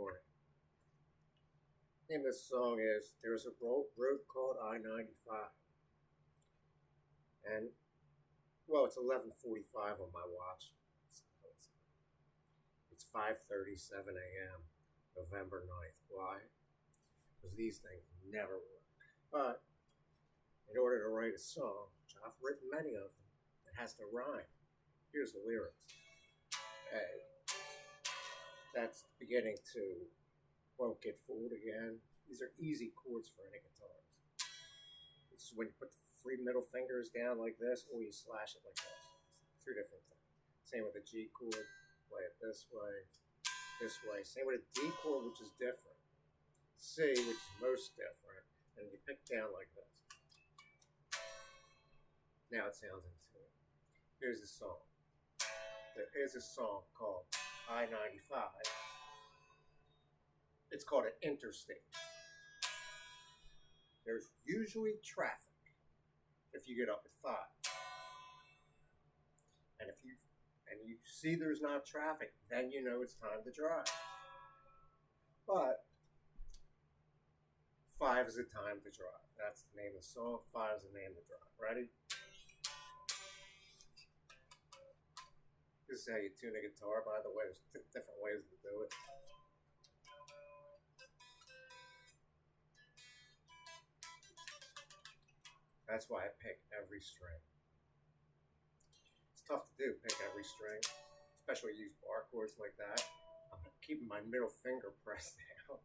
morning. The name of this song is There's a Road Called I-95. And, well, it's 11:45 on my watch. It's 5:37 a.m., November 9th. Why? Because these things never work. But in order to write a song, which I've written many of them, it has to rhyme. Here's the lyrics. A. That's beginning to Won't Get Fooled Again. These are easy chords for any guitars. This is when you put the three middle fingers down like this, or you slash it like this. It's two different things. Same with a G chord. Play it this way, this way. Same with a D chord, which is different. C, which is most different. And you pick down like this. Now it sounds into it. Here's the song. There is a song called I-95. It's called an interstate. There's usually traffic if you get up at 5. And if you see there's not traffic, then you know it's time to drive. But 5 is the time to drive. That's the name of the song. 5 is the name to drive. Ready? This is how you tune a guitar, by the way. There's different ways to do it. That's why I pick every string. It's tough to do, pick every string, especially use bar chords like that. I'm keeping my middle finger pressed down,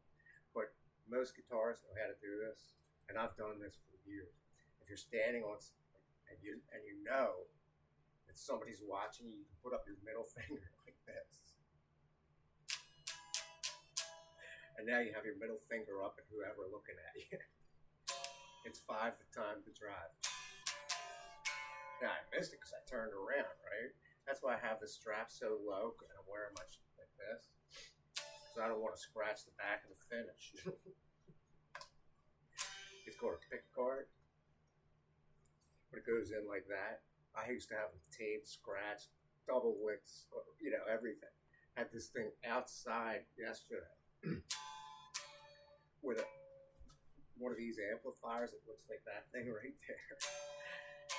but most guitarists know how to do this, and I've done this for years. If you're standing on and you know that somebody's watching you, you can put up your middle finger like this. And now you have your middle finger up at whoever looking at you. It's 5 the time to drive. Now I missed it because I turned around, right? That's why I have the strap so low and I'm wearing my like this. Because I don't want to scratch the back of the finish. It's called a pick guard. But it goes in like that. I used to have them taped, scratched, double wicks, everything. Had this thing outside yesterday with one of these amplifiers that looks like that thing right there.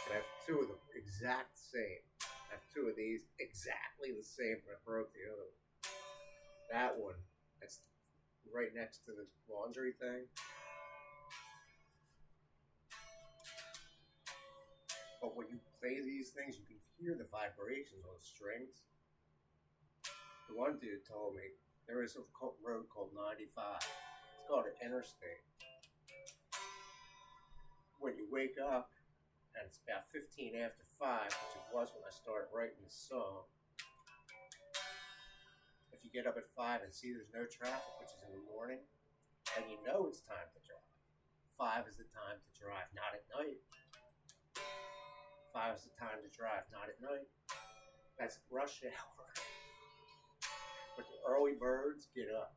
And I have two of them exact same. I have two of these exactly the same, but I broke the other one. That one, that's right next to the laundry thing. But when you play these things, you can hear the vibrations on the strings. The one dude told me there is a road called 95. It's called an interstate. When you wake up, and it's about 15 after 5, which it was when I started writing this song, if you get up at 5 and see there's no traffic, which is in the morning, then you know it's time to drive. 5 is the time to drive, not at night. 5 is the time to drive, not at night. That's rush hour. But the early birds get up.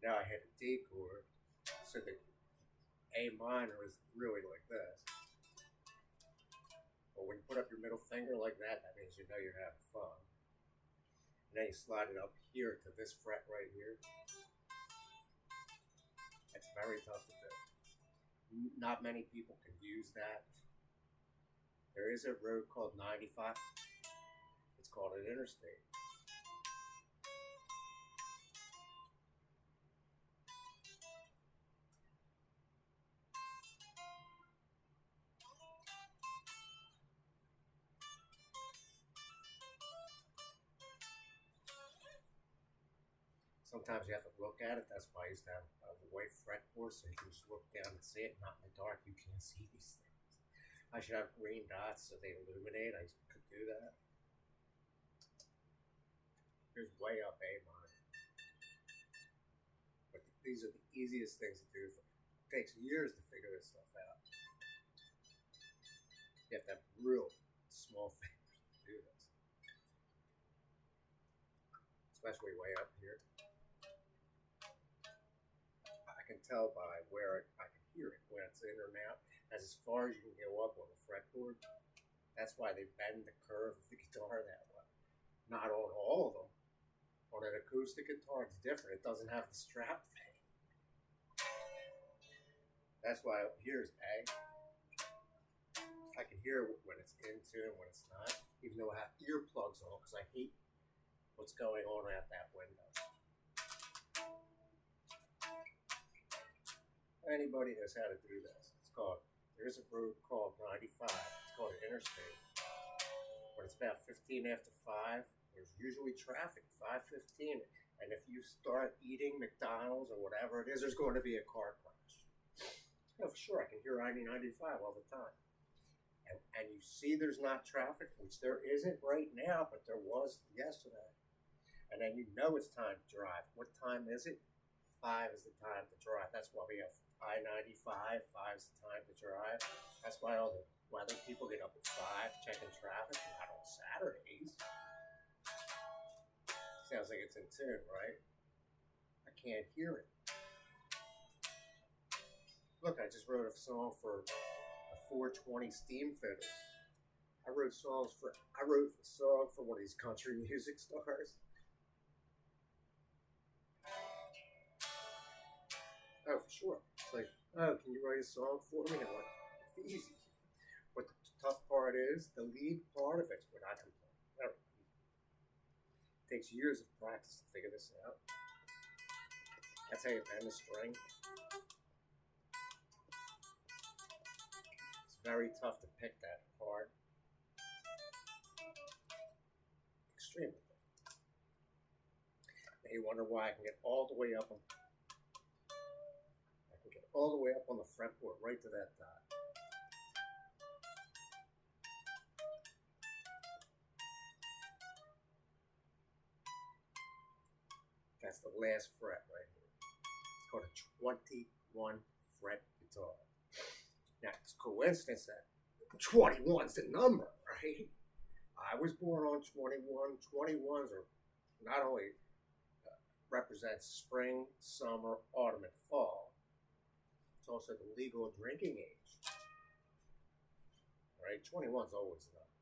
Now I hit a D chord, so the A minor is really like this. But when you put up your middle finger like that, that means you know you're having fun. And then you slide it up here to this fret right here. It's very tough to do. Not many people can use that. There is a road called 95. It's called an interstate. Sometimes you have to look at it. That's why I used to have a white fretboard so you can just look down and see it. Not in the dark, you can't see these things. I should have green dots so they illuminate. I could do that. Here's way up A minor. But these are the easiest things to do. It takes years to figure this stuff out. You have to have real small fingers to do this. Especially way up here. I can tell by where I can hear it, when it's in or out. That's as far as you can go up on the fretboard. That's why they bend the curve of the guitar that way. Not on all of them. On an acoustic guitar, it's different. It doesn't have the strap thing. That's why up here is A. I can hear when it's in tune and when it's not, even though I have earplugs on because I hate what's going on at that window. Anybody knows how to do this. There's a road called 95. It's called an interstate. When it's about 15 after 5, there's usually traffic, 5:15. And if you start eating McDonald's or whatever it is, there's going to be a car crash. Yeah, for sure, I can hear I-95 all the time. And you see there's not traffic, which there isn't right now, but there was yesterday. And then you know it's time to drive. What time is it? 5 is the time to drive. That's why we have I-95. 5 is the time to drive. That's why all the weather people get up at 5 checking traffic, not on Saturdays. Sounds like it's in tune, right? I can't hear it. Look, I just wrote a song for a 420 steam fiddle. I wrote a song for one of these country music stars. Oh, for sure. It's like, oh, can you write a song for me? And I'm like, it's easy. But the tough part is, the lead part of it's what I can play. It takes years of practice to figure this out. That's how you bend the string. It's very tough to pick that part. Extremely tough. Now you wonder why I can get all the way up on the fretboard, right to that dot. That's the last fret right here. It's called a 21 fret guitar. Now, it's a coincidence that 21's the number, right? I was born on 21. 21s are not only represent spring, summer, autumn, and fall. It's also the legal drinking age. Right? 21's always the number.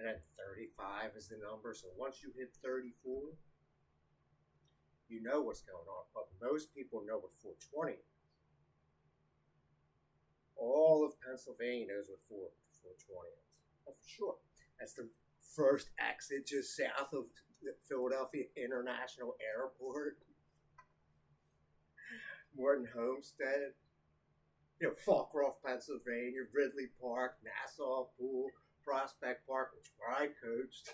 And then 35 is the number. So once you hit 34, you know what's going on. But most people know what 420 is. All of Pennsylvania knows what 420 is. Oh, for sure. That's the first exit just south of the Philadelphia International Airport. Morton Homestead. Falkroft, Pennsylvania, Ridley Park, Nassau Pool, Prospect Park, which where I coached,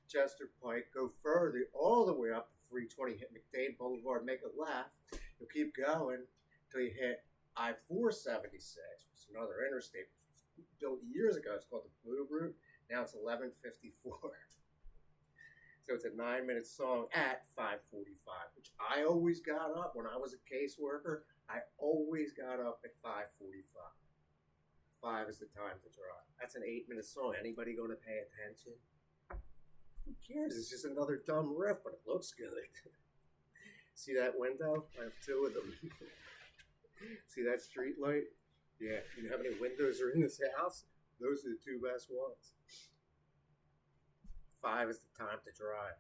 Chester Pike, go further, all the way up to 320, hit McDade Boulevard, make a left. You'll keep going until you hit I-476, which is another interstate, built years ago. It's called the Blue Route. Now it's 11:54. So it's a 9-minute song at 5:45, which I always got up when I was a caseworker. I always got up at 5:45. 5 is the time to drive. That's an 8-minute song. Anybody going to pay attention? Who cares? It's just another dumb riff, but it looks good. See that window? I have 2 of them. See that street light? Yeah. You know how many windows are in this house? Those are the 2 best ones. 5 is the time to drive.